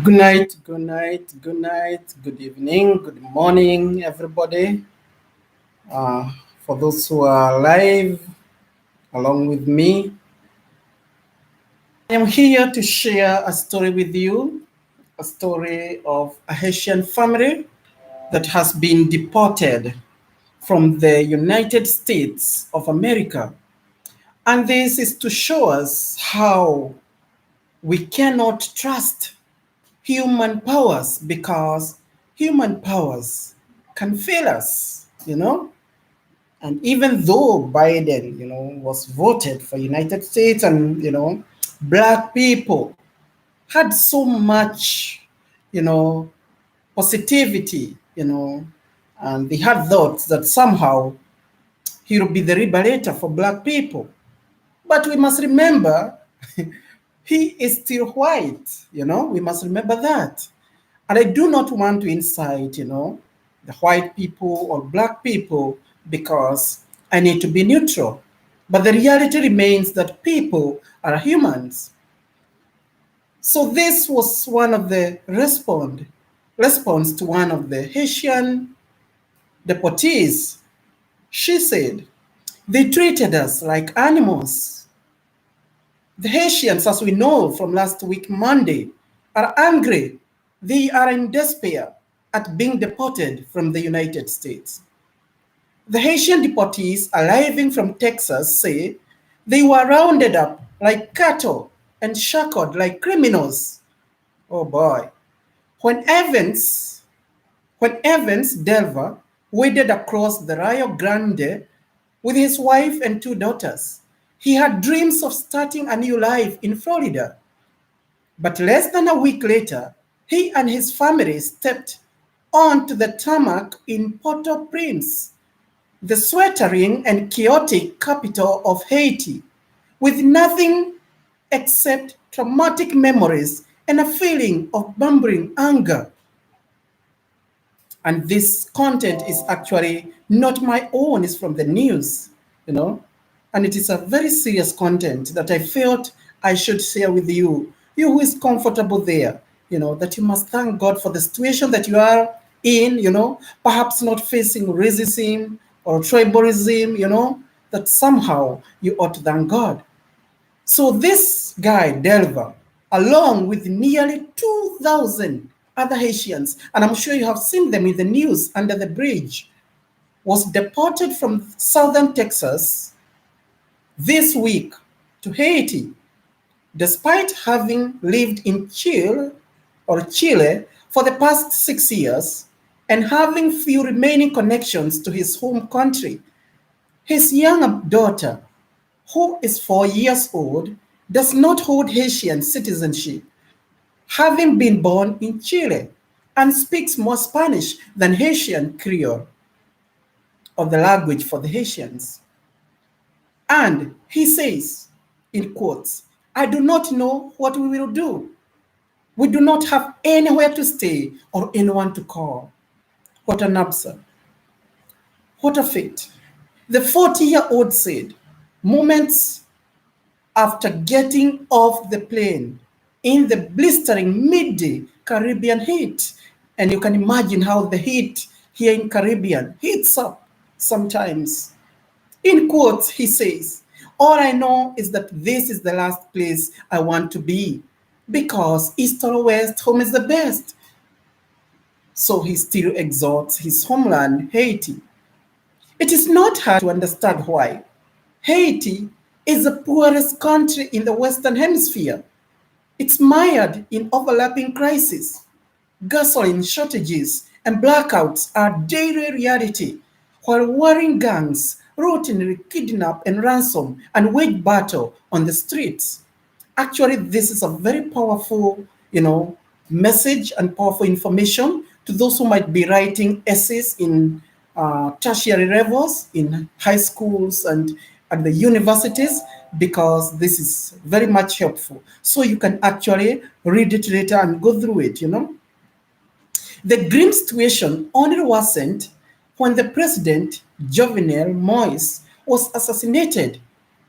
Good night, good night, good night, good evening, good morning, everybody. Uh, for those who are live along with me, I am here to share a story with you, a story of a Haitian family that has been deported from the United States of America. And this is to show us how we cannot trust human powers because human powers can fail us. And even though Biden, was voted for United States and, black people had so much, you know, positivity, and they had thoughts that somehow he will be the liberator for black people. But we must remember he is still white. We must remember that. And I do not want to incite, the white people or black people because I need to be neutral. But the reality remains that people are humans. So this was one of the response to one of the Haitian deportees. She said, they treated us like animals. The Haitians, as we know from last week, Monday, are angry. They are in despair at being deported from the United States. The Haitian deportees arriving from Texas say they were rounded up like cattle and shackled like criminals. Oh boy. When Evans, when Evans Delver waded across the Rio Grande with his wife and two daughters, he had dreams of starting a new life in Florida. But less than a week later, he and his family stepped onto the tarmac in Port-au-Prince, the sweltering and chaotic capital of Haiti, with nothing except traumatic memories and a feeling of bumbling anger. And this content is actually not my own, it's from the news, you know. And it is a very serious content that I felt I should share with you. You who is comfortable there, that you must thank God for the situation that you are in, perhaps not facing racism or tribalism, that somehow you ought to thank God. So this guy, Delva, along with nearly 2,000 other Haitians, and I'm sure you have seen them in the news under the bridge, was deported from southern Texas this week to Haiti, despite having lived in Chile for the past 6 years and having few remaining connections to his home country. His young daughter, who is 4 years old, does not hold Haitian citizenship, having been born in Chile, and speaks more Spanish than Haitian Creole, or the language for the Haitians. And he says, in quotes, I do not know what we will do. We do not have anywhere to stay or anyone to call. What an absurd. What a fate. The 40-year-old said, moments after getting off the plane in the blistering midday Caribbean heat. And you can imagine how the heat here in Caribbean heats up sometimes. In quotes, he says, all I know is that this is the last place I want to be because East or West, home is the best. So he still exalts his homeland, Haiti. It is not hard to understand why. Haiti is the poorest country in the Western Hemisphere. It's mired in overlapping crises. Gasoline shortages and blackouts are daily reality, while warring gangs routinely kidnap and ransom and wage battle on the streets. Actually, this is a very powerful, message and powerful information to those who might be writing essays in tertiary levels, in high schools and at the universities, because this is very much helpful. So you can actually read it later and go through it. The grim situation only worsened when the president, Jovenel Moise, was assassinated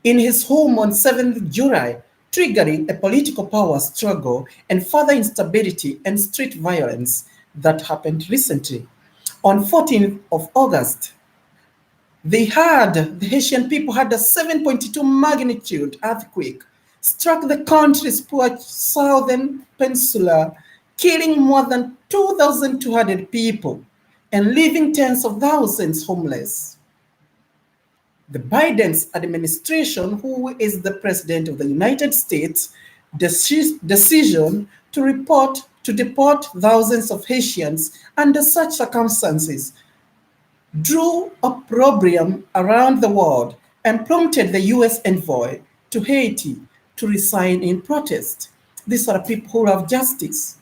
in his home on 7th July triggering a political power struggle and further instability and street violence that happened recently. On 14th of August, the Haitian people had a 7.2 magnitude earthquake struck the country's poor southern peninsula, killing more than 2,200 people and leaving tens of thousands homeless. The Biden's administration, who is the president of the United States, decision to deport thousands of Haitians under such circumstances drew opprobrium around the world and prompted the US envoy to Haiti to resign in protest. These are people who love justice.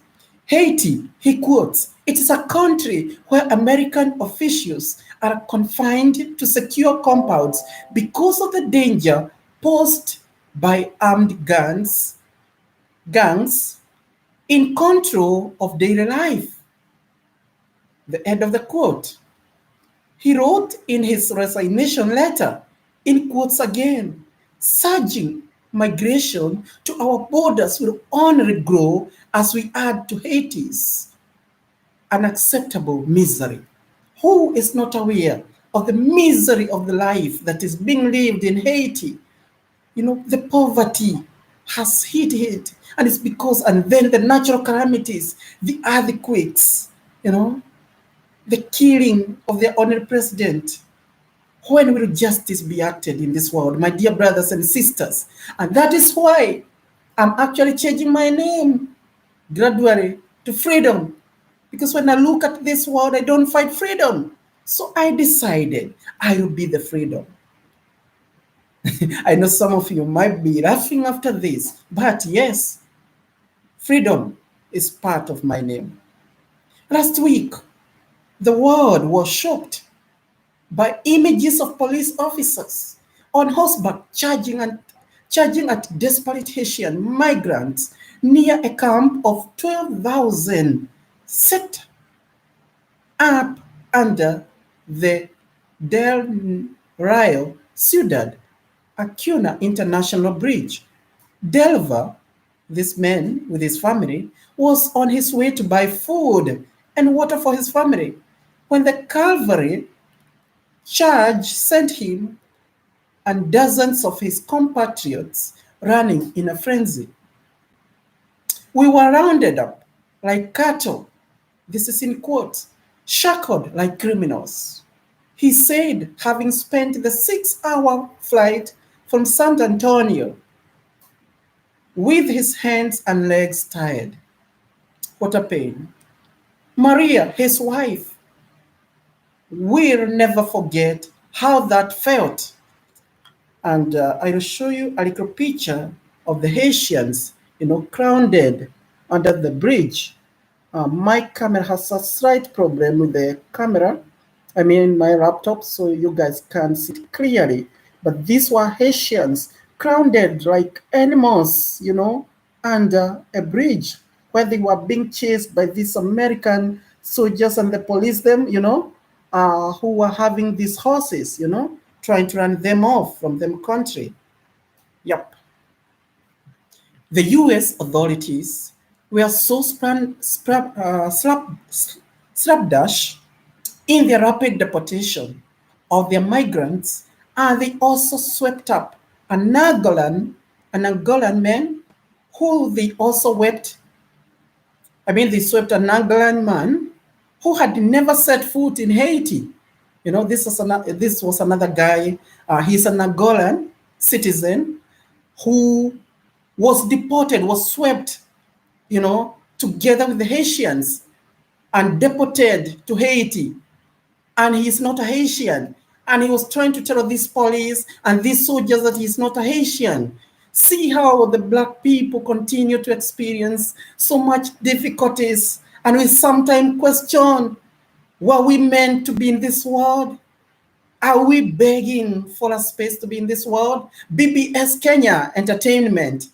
Haiti, he quotes, it is a country where American officials are confined to secure compounds because of the danger posed by armed gangs in control of daily life. The end of the quote. He wrote in his resignation letter, in quotes again, surging migration to our borders will only grow as we add to Haiti's unacceptable misery. Who is not aware of the misery of the life that is being lived in Haiti? You know, the poverty has hit it, and it's because, and then the natural calamities, the earthquakes, you know, the killing of their honored president. When will justice be acted in this world, my dear brothers and sisters? And that is why I'm actually changing my name gradually to freedom. Because when I look at this world, I don't fight freedom. So I decided I will be the freedom. I know some of you might be laughing after this, but yes, freedom is part of my name. Last week, the world was shocked by images of police officers on horseback charging at desperate Haitian migrants near a camp of 12,000 set up under the Del Rio Ciudad Acuna International Bridge. Delver, this man with his family, was on his way to buy food and water for his family when the cavalry charge sent him and dozens of his compatriots running in a frenzy. We were rounded up like cattle, this is in quotes, shackled like criminals. He said, having spent the 6-hour flight from San Antonio with his hands and legs tired. What a pain. Maria, his wife, will never forget how that felt. And I will show you a little picture of the Haitians, grounded under the bridge. My camera has a slight problem with the camera. I mean, my laptop, so you guys can't see it clearly. But these were Haitians grounded like animals, under a bridge where they were being chased by these American soldiers and the police, who were having these horses, trying to run them off from their country. Yep. The US authorities were so slapdash in their rapid deportation of their migrants, and they also swept up an Angolan man who they also they swept an Angolan man who had never set foot in Haiti. This was another guy. He's an Angolan citizen who was deported, was swept, together with the Haitians and deported to Haiti. And he's not a Haitian. And he was trying to tell these police and these soldiers that he's not a Haitian. See how the Black people continue to experience so much difficulties. And we sometimes question, were we meant to be in this world? Are we begging for a space to be in this world? BBS Kenya Entertainment.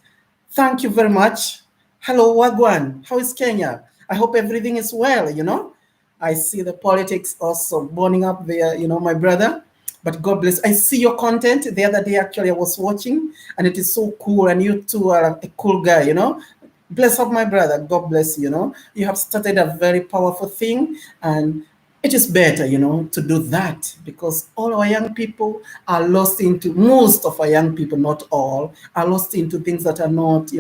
Thank you very much. Hello, Wagwan. How is Kenya? I hope everything is well, I see the politics also burning up there, my brother. But God bless. I see your content. The other day, actually, I was watching, and it is so cool. And you too are a cool guy, Bless up, my brother. God bless you. You have started a very powerful thing, and it is better, to do that, because all our young people are lost into, most of our young people, not all, are lost into things that are not,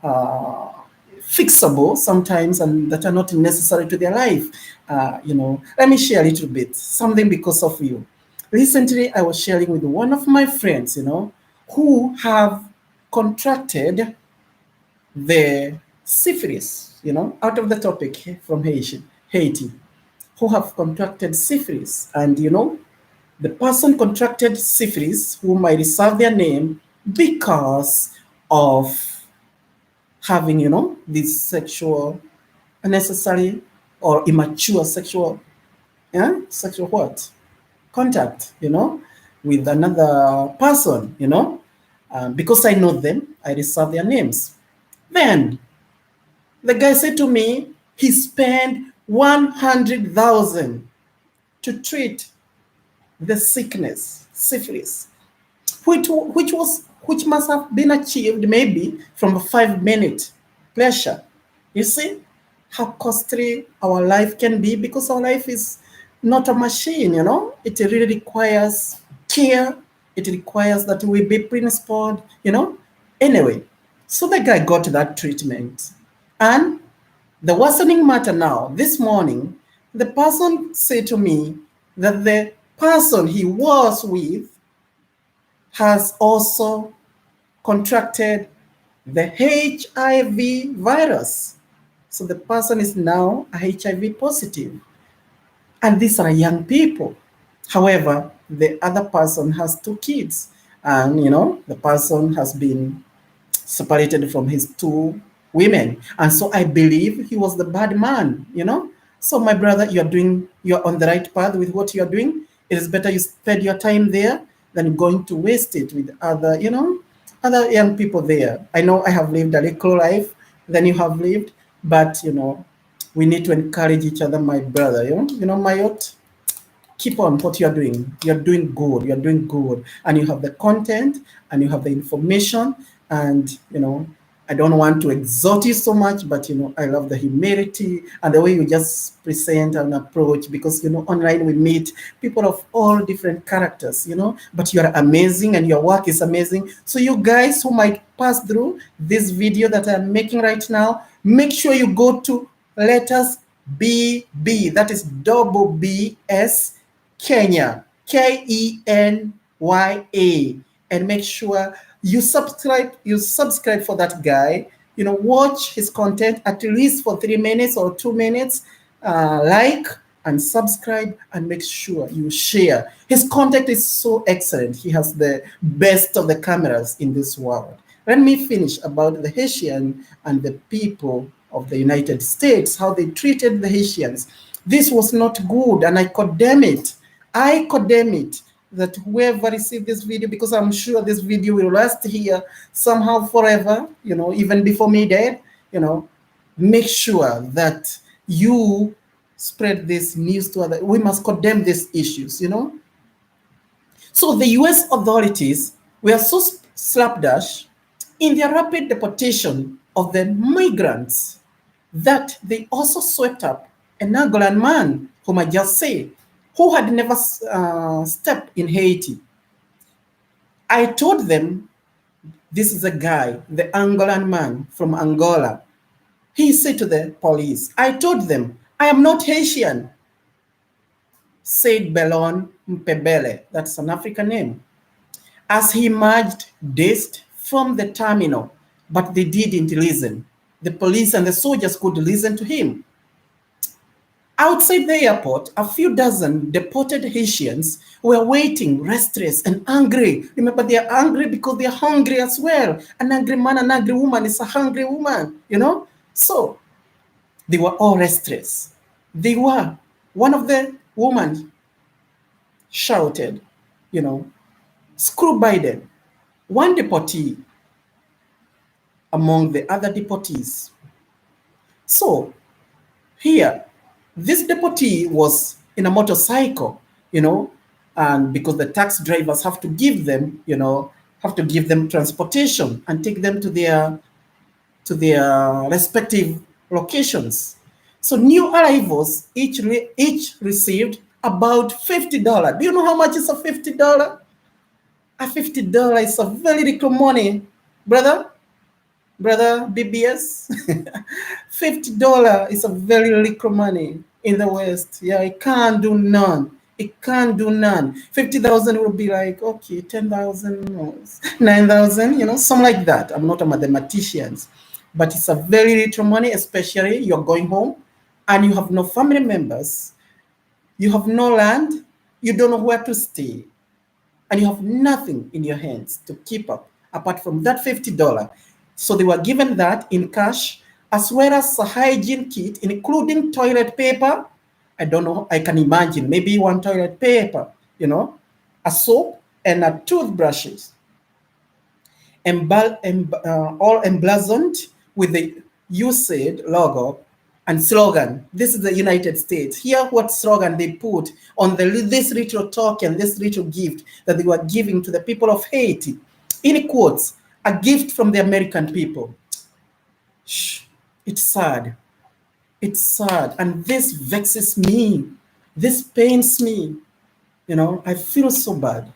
uh, fixable sometimes, and that are not necessary to their life. Let me share a little bit, something because of you. Recently, I was sharing with one of my friends, who have contracted the syphilis, out of the topic, from Haiti, who have contracted syphilis. And, the person contracted syphilis, whom I reserve their name, because of having, this sexual, unnecessary or immature sexual, sexual what? Contact, with another person, because I know them, I reserve their names. Then the guy said to me, he spent 100,000 to treat the sickness, syphilis, which must have been achieved maybe from a 5-minute pleasure. You see how costly our life can be, because our life is not a machine, It really requires care. It requires that we be principled, Anyway, so the guy got that treatment. And the worsening matter now, this morning, the person said to me that the person he was with has also contracted the HIV virus. So the person is now a HIV positive. And these are young people. However, the other person has 2 kids. And, the person has been separated from his 2 women. And so I believe he was the bad man, So my brother, you're on the right path with what you're doing. It is better you spend your time there than going to waste it with other, other young people there. I know I have lived a little life than you have lived, but, we need to encourage each other, my brother, Mayot, keep on what you're doing. You're doing good. You're doing good. And you have the content and you have the information. And, I don't want to exhort you so much, but, I love the humility and the way you just present and approach, because, online we meet people of all different characters, but you are amazing and your work is amazing. So you guys who might pass through this video that I'm making right now, make sure you go to letters BB, that is double BS Kenya, Kenya, and make sure you subscribe for that guy. Watch his content at least for 3 minutes or 2 minutes. Like and subscribe, and make sure you share. His content is so excellent. He has the best of the cameras in this world. Let me finish about the Haitian and the people of the United States, how they treated the Haitians. This was not good, and I condemn it. I condemn it, that whoever received this video, because I'm sure this video will last here somehow forever, even before me dead, make sure that you spread this news to others. We must condemn these issues, So the US authorities were so slapdash in their rapid deportation of the migrants that they also swept up an Angolan man, whom I just said, who had never stepped in Haiti. I told them, this is a guy, the Angolan man from Angola. He said to the police, I told them, I am not Haitian, said Belon Mpebele, that's an African name, as he emerged dazed from the terminal, but they didn't listen. The police and the soldiers could listen to him. Outside the airport, a few dozen deported Haitians were waiting, restless and angry. Remember, they are angry because they are hungry as well. An angry man, an angry woman is a hungry woman, So they were all restless. One of the women shouted, screw Biden. One deportee among the other deportees. So here, this deportee was in a motorcycle, And because the tax drivers have to give them, have to give them transportation and take them to their respective locations. So new arrivals each received about $50. Do you know how much is a $50? A $50 is a very little money, brother BBS. $50 is a very little money in the West. Yeah, it can't do none. It can't do none. 50,000 will be like, okay, 10,000, 9,000, something like that. I'm not a mathematician, but it's a very little money, especially you're going home and you have no family members, you have no land, you don't know where to stay, and you have nothing in your hands to keep up apart from that $50. So they were given that in cash, as well as a hygiene kit, including toilet paper. I don't know, I can imagine maybe one toilet paper, a soap and a toothbrushes, all emblazoned with the USAID logo and slogan. This is the United States. Here, what slogan they put on this little token, this little gift that they were giving to the people of Haiti. In quotes, a gift from the American people. Shh, it's sad. It's sad. And this vexes me. This pains me. I feel so bad,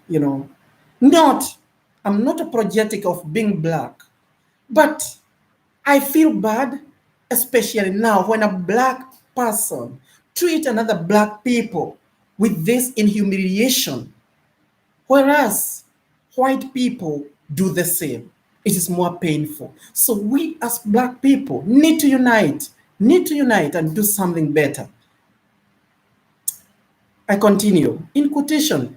Not, I'm not apologetic of being black, but I feel bad, especially now when a black person treat another black people with this in humiliation, whereas white people do the same. It is more painful. So we as black people need to unite and do something better. I continue. In quotation,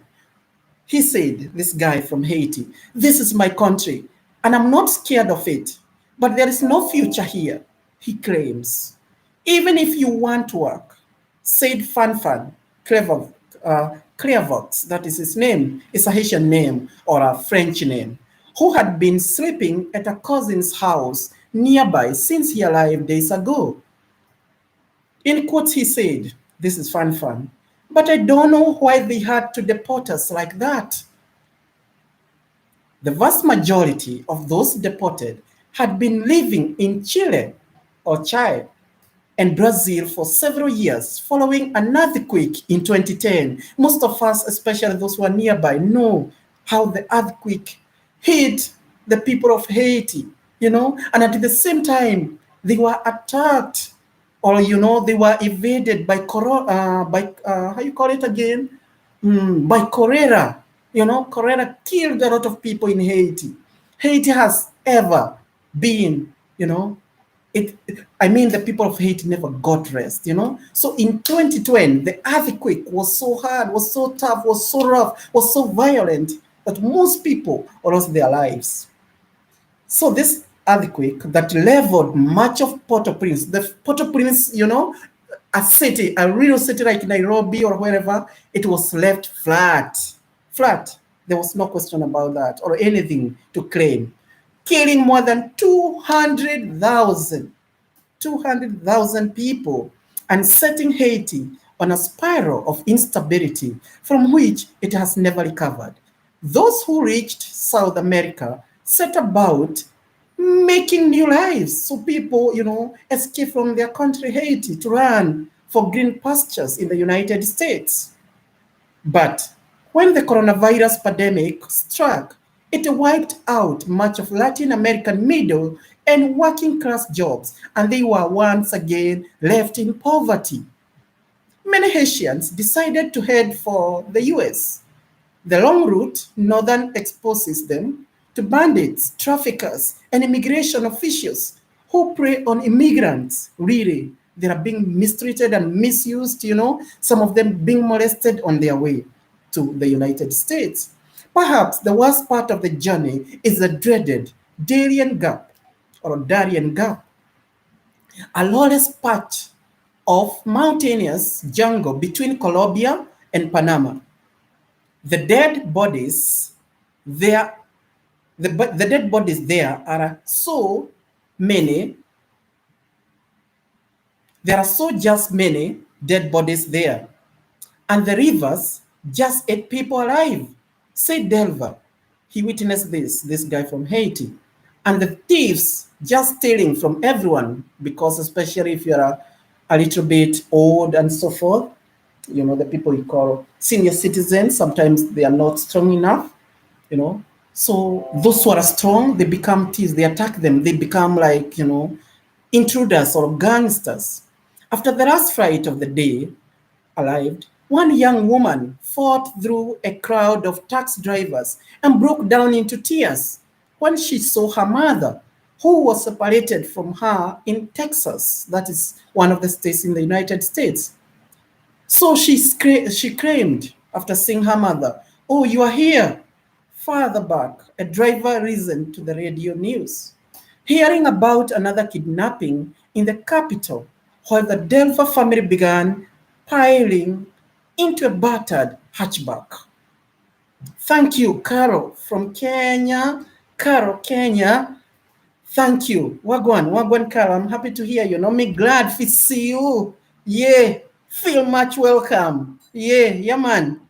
he said, this guy from Haiti, "This is my country, and I'm not scared of it. But there is no future here," he claims. "Even if you want to work," said Fanfan Clairvox, that is his name, it's a Haitian name or a French name, who had been sleeping at a cousin's house nearby since he arrived days ago. In quotes, he said, this is Fanfan, "But I don't know why they had to deport us like that." The vast majority of those deported had been living in Chile or Chile and Brazil for several years following an earthquake in 2010. Most of us, especially those who are nearby, know how the earthquake hit the people of Haiti, and at the same time, they were attacked or, they were evaded by, how you call it again? By cholera. Cholera killed a lot of people in Haiti. Haiti has ever been, the people of Haiti never got rest, So in 2020, the earthquake was so hard, was so tough, was so rough, was so violent that most people lost their lives. So this earthquake that leveled much of Port-au-Prince, a city, a real city like Nairobi or wherever, it was left flat. Flat. There was no question about that or anything to claim. Killing more than 200,000 people and setting Haiti on a spiral of instability from which it has never recovered. Those who reached South America set about making new lives so people, escape from their country, Haiti, to run for green pastures in the United States. But when the coronavirus pandemic struck, it wiped out much of Latin American middle and working class jobs, and they were once again left in poverty. Many Haitians decided to head for the US. The long route northern exposes them to bandits, traffickers, and immigration officials who prey on immigrants. Really, they are being mistreated and misused, some of them being molested on their way to the United States. Perhaps the worst part of the journey is the dreaded Darien Gap or Darien Gap, a lawless patch of mountainous jungle between Colombia and Panama. The dead bodies there, the dead bodies there are so many. There are so just many dead bodies there, and the rivers just 8 people alive, said Delver. He witnessed this guy from Haiti. And the thieves just stealing from everyone, because especially if you're a little bit old and so forth, the people you call senior citizens, sometimes they are not strong enough, you know. So those who are strong, they become thieves, they attack them, they become like, intruders or gangsters. After the last fight of the day arrived, one young woman fought through a crowd of taxi drivers and broke down into tears when she saw her mother, who was separated from her in Texas, that is one of the states in the United States. So she screamed after seeing her mother, "Oh, you are here!" Farther back, a driver listened to the radio news, hearing about another kidnapping in the capital, while the Delver family began piling into a battered hatchback. Thank you, Carol from Kenya. Carol, Kenya. Thank you. Wagwan, Carol. I'm happy to hear you. Me glad to see you. Yeah, feel much welcome. Yeah, man.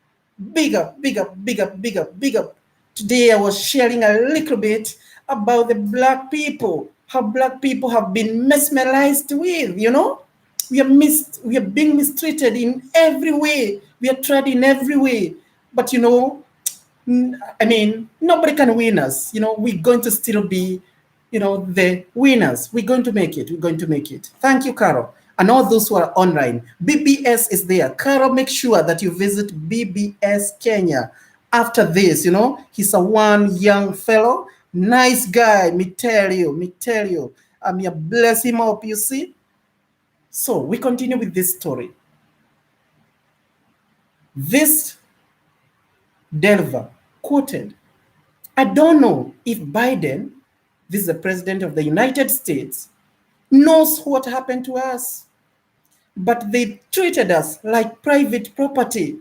Big up, big up, big up, big up, big up. Today I was sharing a little bit about the black people, how black people have been mesmerized with. We are being mistreated in every way. We are tried in every way. But I mean, nobody can win us. We're going to still be, the winners. We're going to make it. We're going to make it. Thank you, Carol. And all those who are online. BBS is there. Carol, make sure that you visit BBS Kenya. After this, he's a one young fellow, nice guy. Me tell you. I'm here, bless him up, you see. So we continue with this story. This Delver quoted, "I don't know if Biden, this is the president of the United States, knows what happened to us, but they treated us like private property."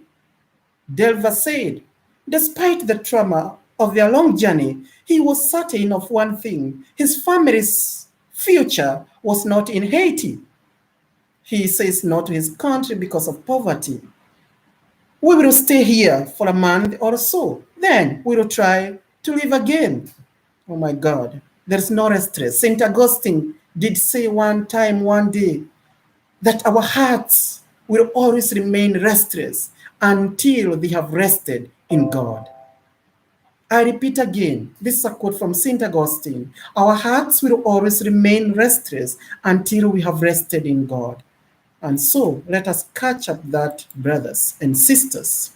Delver said, despite the trauma of their long journey, he was certain of one thing: his family's future was not in Haiti. He says not to his country because of poverty. "We will stay here for a month or so. Then we will try to live again." Oh my God, there's no rest. St. Augustine did say one time, one day, that our hearts will always remain restless until they have rested in God. I repeat again, this is a quote from St. Augustine. Our hearts will always remain restless until we have rested in God. And so let us catch up that, brothers and sisters.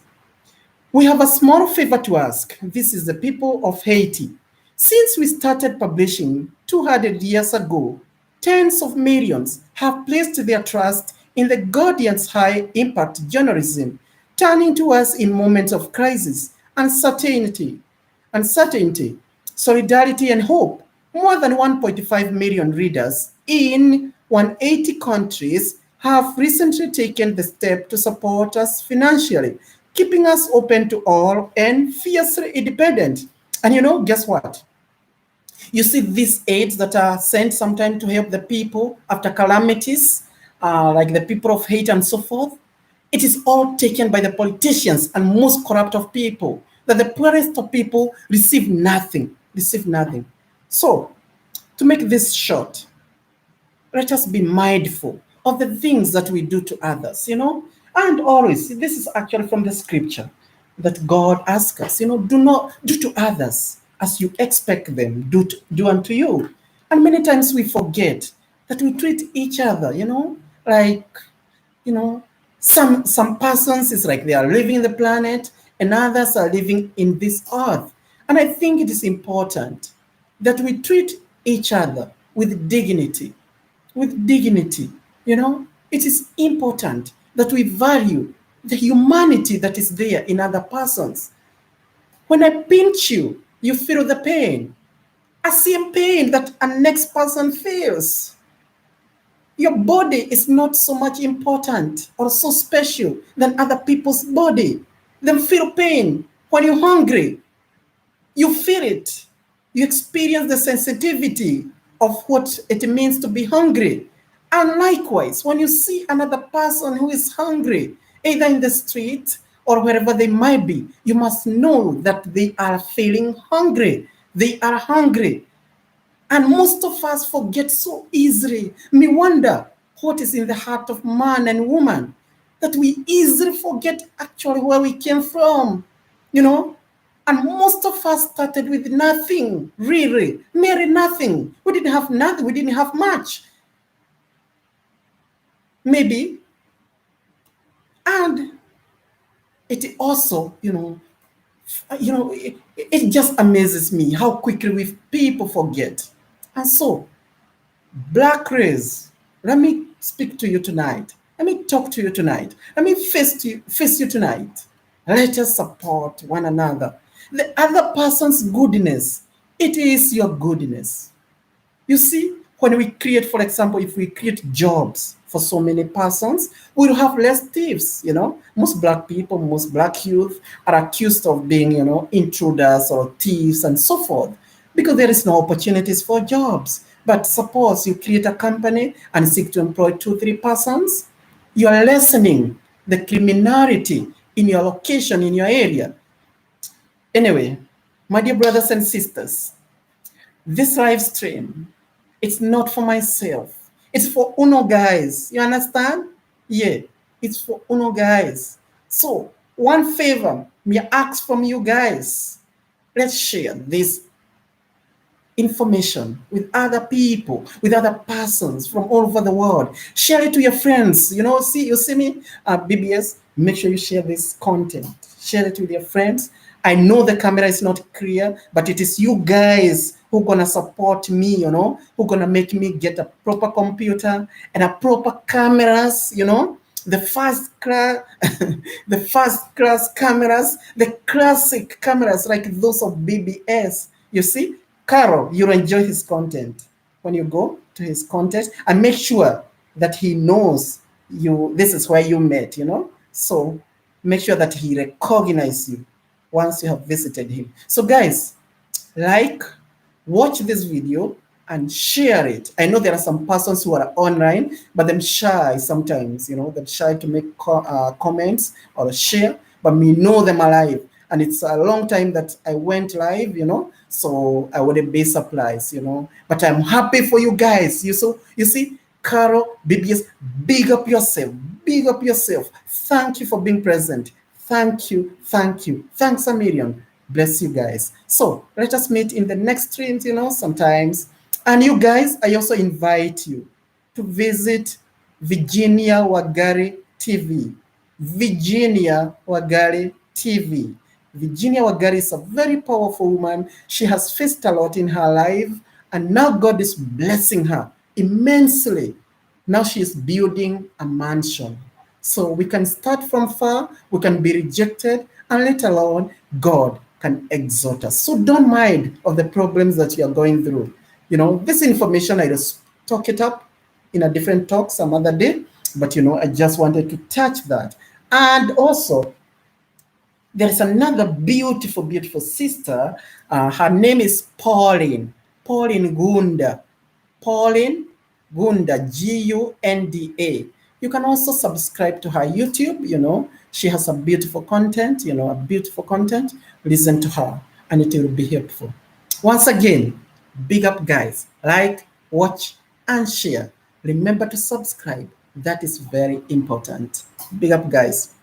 We have a small favor to ask. This is the people of Haiti. Since we started publishing 200 years ago, tens of millions have placed their trust in the Guardian's high impact journalism, turning to us in moments of crisis, uncertainty, solidarity, and hope. More than 1.5 million readers in 180 countries have recently taken the step to support us financially, keeping us open to all and fiercely independent. And guess what? You see these aids that are sent sometimes to help the people after calamities, like the people of Haiti and so forth. It is all taken by the politicians and most corrupt of people, that the poorest of people receive nothing. So, to make this short, let us be mindful of the things that we do to others. And always, this is actually from the scripture that God asks us, do not do to others as you expect them do unto you. And many times we forget that we treat each other, like, some persons is like they are living the planet and others are living in this earth. And I think it is important that we treat each other with dignity. It is important that we value the humanity that is there in other persons. When I pinch you, you feel the pain. A same pain that a next person feels. Your body is not so much important or so special than other people's body. They feel pain. When you're hungry, you feel it. You experience the sensitivity of what it means to be hungry. And likewise, when you see another person who is hungry, either in the street or wherever they might be, you must know that they are feeling hungry. They are hungry. And most of us forget so easily. Me wonder what is in the heart of man and woman that we easily forget actually where we came from, you know? And most of us started with nothing, really, merely nothing. We didn't have nothing, we didn't have much. Maybe. And it also, it just amazes me how quickly we people forget. And so, Black race, let me speak to you tonight. Let me talk to you tonight. Let me face you tonight. Let us support one another. The other person's goodness, it is your goodness. You see, when we create, for example, if we create jobs for so many persons, we'll have less thieves, Most black people, most black youth are accused of being, intruders or thieves and so forth because there is no opportunities for jobs. But suppose you create a company and seek to employ 2, 3 persons, you are lessening the criminality in your location, in your area. Anyway, my dear brothers and sisters, this live stream, it's not for myself. It's for Uno guys. You understand? Yeah, it's for Uno guys. So, one favor, me ask from you guys. Let's share this information with other people, with other persons from all over the world. Share it to your friends. You see me, BBS, make sure you share this content. Share it with your friends. I know the camera is not clear, but it is you guys who gonna support me, who gonna make me get a proper computer and a proper cameras, the first class, the first class cameras, the classic cameras like those of BBS. You see, Carol, you'll enjoy his content when you go to his content, and make sure that he knows you. This is where you met, So make sure that he recognizes you once you have visited him. So guys, watch this video and share it. I know there are some persons who are online, but they're shy sometimes, they're shy to make comments or share, but me know them alive. And it's a long time that I went live, so I wouldn't be surprised, But I'm happy for you guys. You see, Carol, BBS, big up yourself. Big up yourself. Thank you for being present. Thank you. Thanks a million. Bless you guys. So let us meet in the next streams, sometimes. And you guys, I also invite you to visit Virginia Wagari TV. Virginia Wagari TV. Virginia Wagari is a very powerful woman. She has faced a lot in her life, and now God is blessing her immensely. Now she is building a mansion. So we can start from far, we can be rejected, and let alone God can exhort us. So don't mind of the problems that you are going through. This information, I just talk it up in a different talk some other day, but I just wanted to touch that. And also, there is another beautiful sister. Her name is Pauline Gunda. Pauline Gunda, Gunda. You can also subscribe to her YouTube. She has a beautiful content, Listen to her, and it will be helpful. Once again, big up, guys. Like, watch, and share. Remember to subscribe. That is very important. Big up, guys.